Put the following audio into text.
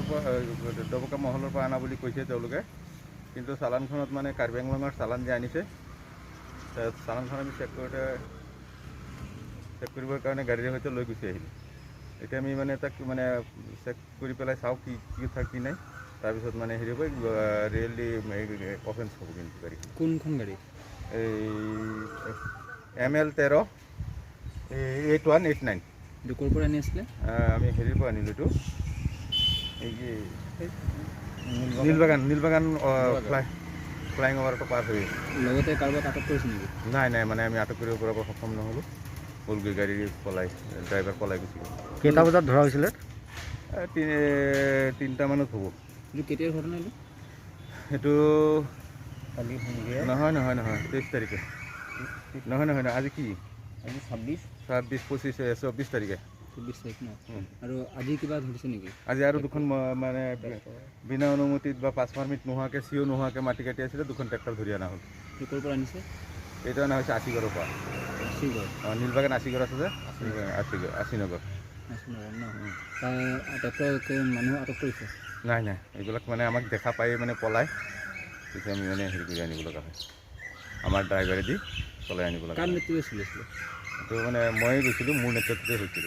ডবকা মহলৰ পৰা অনা বুলি কৈছে তেওঁলোকে, কিন্তু চালানখনত মানে কাৰ্বি আংলঙৰ চালান যে আনিছে, চালানখন আমি চেক কৰিবৰ কাৰণে গাড়ীৰে হয়তো লৈ গুচি আহিলোঁ। এতিয়া আমি মানে তাক মানে চেক কৰি পেলাই চাওঁ কি কথা কি নাই, তাৰপিছত মানে হেৰি হ'ব ৰিয়েলি অফেন্স হ'ব কিন্তু গাড়ী। কোনখন গাড়ী? এই ML 13 8189। ক'ৰ পৰা আনি আছিলে? আমি হেৰিৰ পৰা আনিলোঁ এইটো, এই নীলবাগান ফ্লাইং অভাৰটো পাৰ হৈ লগতে কাৰোবাক আটক কৰিছে নেকি? নাই মানে আমি আটক কৰিব পৰা সক্ষম নহ'লোঁ। গ'লগৈ গাড়ী ড্ৰাইভাৰ পলাই গুচি গ'ল। কেইটা বজাত ধৰা হৈছিলে? 3টা মানত হ'ব। এইটো কেতিয়াৰ ঘটনা? এইটো কালি সন্ধিয়া নহয় 23 তাৰিখে। নহয় আজি কি? আজি 26 25 24 তাৰিখে। 24 তাৰিখ ন? আৰু আজি কিবা ধৰিছে নেকি? আজি আৰু দুখন মানে বিনা অনুমতিত বা পাছ পাৰ্মিট নোহোৱাকৈ চিঅ নোহোৱাকৈ মাটি কাটি আছিলে, দুখন ট্ৰেক্টৰ ধৰি অনা হ'ল। ক'ৰ পৰা আনিছে? এইটো অনা হৈছে আশীগড়ৰ পৰা। নীলবাগান আশীগড় আছে যে, আশীনগৰ ন? ট্ৰেক্টৰ মানুহ আটক কৰিছে? নাই এইবিলাক মানে আমাক দেখা পাই মানে পলাই, তেতিয়া আমি মানে হেৰি কৰি আনিব লগা হয়, আমাৰ ড্ৰাইভাৰে দি চলাই আনিব লগা হয়। কাৰ নেতৃত্বত চলিছিলে? এইটো মানে ময়ে গৈছিলোঁ, মোৰ নেতৃত্বতে হৈছিল।